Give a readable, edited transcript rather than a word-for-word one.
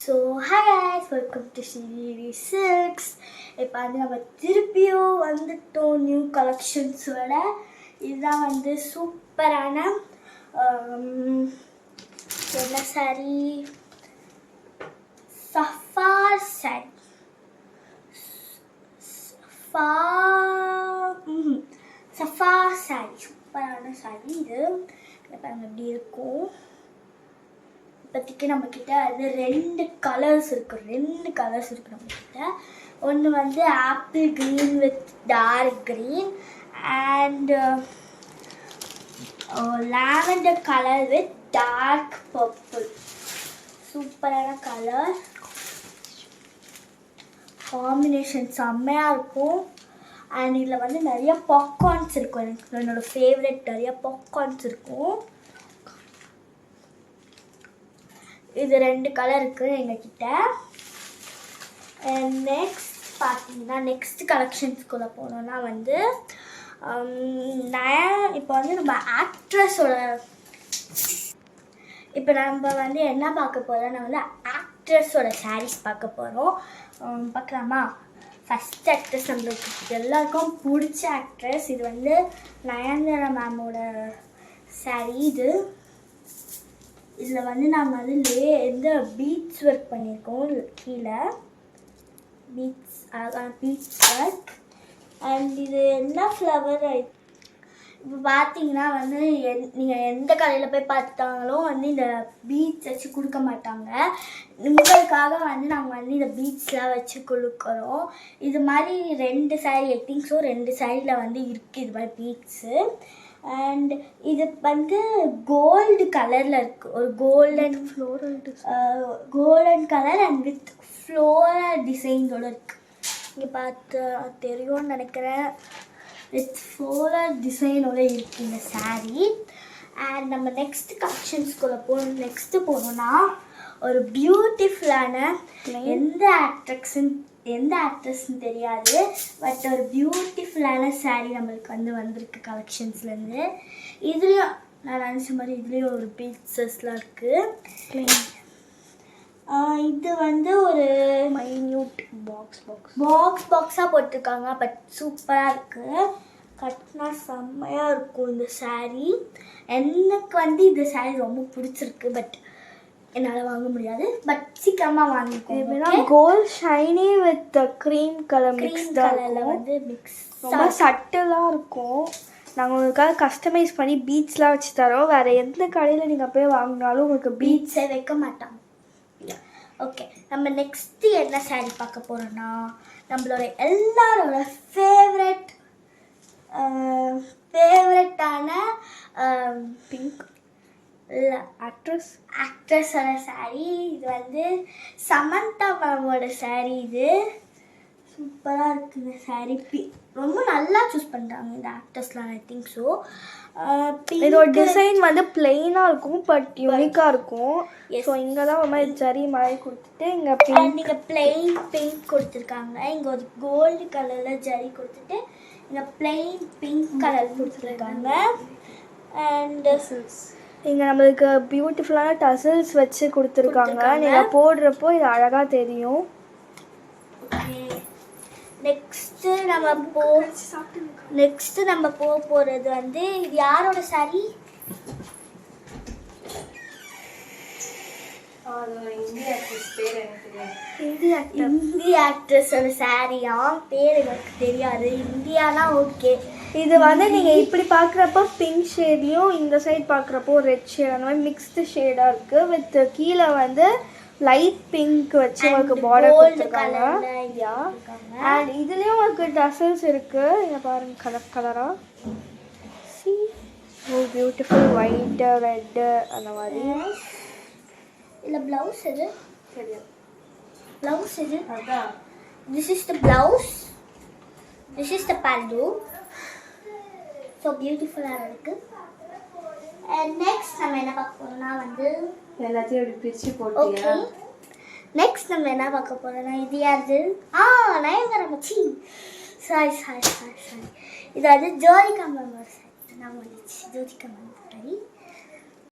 So hi guys, welcome to series 6. இப்போ வந்து நம்ம திருப்பியும் வந்துட்டோம் நியூ கலெக்ஷன்ஸோட. இதுதான் வந்து சூப்பரான என்ன sorry, Zafar sorry. Zafar sorry, சூப்பரான சாரி இது. பாருங்க எப்படி இருக்கும். இப்போதைக்கு நம்மக்கிட்ட அது ரெண்டு கலர்ஸ் இருக்குது நம்மக்கிட்ட. ஒன்று வந்து apple green with dark green and lavender colour with dark purple. சூப்பரான கலர் காம்பினேஷன் செம்மையாக இருக்கும். அண்ட் இதில் வந்து நிறைய பாப்கார்ன்ஸ் இருக்கும். எனக்கு என்னோடய ஃபேவரெட் நிறைய பாப்கார்ன்ஸ் இருக்கும். இது ரெண்டு கலர் இருக்குது எங்ககிட்ட. நெக்ஸ்ட் பார்த்தீங்கன்னா நெக்ஸ்ட் கலெக்ஷன்ஸ்குள்ளே போனோன்னா வந்து நான் இப்போ வந்து நம்ம ஆக்ட்ரஸோட என்ன பார்க்க போகிறோன்னா வந்து ஆக்ட்ரஸோட சாரீஸ் பார்க்க போகிறோம். பார்க்கலாமா? ஃபஸ்ட் ஆக்ட்ரஸ் நம்மளுக்கு எல்லாருக்கும் பிடிச்ச ஆக்ட்ரஸ். இது வந்து நயன்தாரா மேமோட சாரீ. இதில் வந்து நாங்கள் வந்து எந்த பீட்ஸ் ஒர்க் பண்ணியிருக்கோம். கீழே பீட்ஸ், அழகான பீட்ஸ் ஒர்க். அண்ட் இது என்ன ஃப்ளவர். இப்போ பார்த்தீங்கன்னா வந்து நீங்கள் எந்த கடையில் போய் பார்த்தாலும் வந்து இந்த பீட்ஸ் வச்சு கொடுக்க மாட்டாங்க. உங்களுக்காக வந்து நாங்கள் வந்து இந்த பீட்ஸ்லாம் வச்சு கொடுக்குறோம். இது மாதிரி 2 சாரீ எட்டிங்ஸோ 2 சாரியில் வந்து இருக்குது இது மாதிரி பீட்ஸு. அண்ட் இது வந்து கோல்டு கலரில் இருக்குது. ஒரு golden colour and with floral டிசைன்ஸோடு இருக்குது. இங்கே பார்த்து தெரியும்னு நினைக்கிறேன். வித் ஃப்ளோரல் டிசைனோடு இருக்குது இந்த சாரீ. அண்ட் நம்ம நெக்ஸ்ட் கலெக்ஷன்ஸ்குள்ளே போகணுன்னா ஒரு பியூட்டிஃபுல்லான எந்த ஆக்ட்ரஸ்ன்னு தெரியாது, பட் ஒரு பியூட்டிஃபுல்லான சாரீ நம்மளுக்கு வந்து வந்திருக்கு கலெக்ஷன்ஸ்லேருந்து. இதுலேயும் நான் நினச்ச மாதிரி இதுலேயும் ஒரு பீட்ஸஸ்லாம் இருக்குது. இது வந்து ஒரு மைன்யூட் பாக்ஸாக போட்டிருக்காங்க. பட் சூப்பராக இருக்குது. கட்டினா செம்மையாக இருக்கும் இந்த சாரீ. எனக்கு வந்து இந்த சாரீ ரொம்ப பிடிச்சிருக்கு. பட் என்னால் வாங்க முடியாது. பட் சீக்கிரமாக வாங்கிக்கோங்க. Gold shiny with cream colour கலரில் வந்து மிக்ஸ் ரொம்ப சட்டிலாக இருக்கும். நாங்கள் உங்களுக்காக கஸ்டமைஸ் பண்ணி பீட்ஸ்லாம் வச்சு தரோம். வேறு எந்த கடையில் நீங்கள் போய் வாங்கினாலும் உங்களுக்கு பீட்ஸே வைக்க மாட்டாங்க. ஓகே, நம்ம நெக்ஸ்ட்டு என்ன சாரீ பார்க்க போகிறோன்னா நம்மளோட எல்லாரோட ஃபேவரட்டான பிங்க் ஆக்ட்ரஸோட சாரீ. இது வந்து சமந்தா மேமோட சாரீ. இது சூப்பராக இருக்குது இந்த சாரீ. ரொம்ப நல்லா சூஸ் பண்ணுறாங்க இந்த ஆக்ட்ரஸ்லாம். I think so. இதோட டிசைன் வந்து பிளெயினாக இருக்கும், பட் யூனிக்காக இருக்கும். ஸோ இங்கே தான் ஒரு மாதிரி ஜரி மாதிரி கொடுத்துட்டு இங்கே பிளெயின் பிங்க் கொடுத்துருக்காங்க. இங்கே ஒரு கோல்டு கலரில் ஜரி கொடுத்துட்டு இங்கே பிளெயின் பிங்க் கலர் கொடுத்துருக்காங்க. அண்ட் இங்கே நம்மளுக்கு பியூட்டிஃபுல்லான டசல்ஸ் வச்சு கொடுத்துருக்காங்க. நீங்கள் போடுறப்போ இது அழகாக தெரியும். நெக்ஸ்ட்டு நம்ம போக போகிறது வந்து இது யாரோட சாரீ? இந்திய ஆக்ட்ரஸோட சாரியா? பேர் எனக்கு தெரியாது. Indiana okay. இது வந்து நீங்கள் இப்படி பார்க்குறப்போ பிங்க் ஷேட்லையும் இந்த சைட் பார்க்குறப்போ ரெட் ஷேட், அந்த மாதிரி மிக்ஸ்டு ஷேடாக இருக்குது. வித் கீழே வந்து லைட் பிங்க் வச்சு உங்களுக்கு பார்டர் கொடுத்துருக்காங்க. அண்ட் இதுலேயும் உங்களுக்கு டசல்ஸ் இருக்குது. இங்கே பாருங்கள் கலராக. பியூட்டிஃபுல் ஒயிட்டு ரெட்டு அந்த மாதிரி. இல்லை ப்ளவுஸ் இது தெரியும். ப்ளவுஸ் இது அதான். This is the blouse, this is the பல்லு. ஸோ பியூட்டிஃபுல்லாக இருக்குது. அண்ட் நெக்ஸ்ட் நம்ம என்ன பார்க்க போகிறோம்னா வந்து எல்லாத்தையும் அப்படி பிரித்து போட்டு நெக்ஸ்ட் நம்ம என்ன பார்க்க போகிறோம்னா இது யாரு? நயன்தாரா மச்சி. சாரி இது வந்து ஜோதிகா மேமோட சாரி. நான் வந்துச்சு ஜோதிகா மேம் சாரி.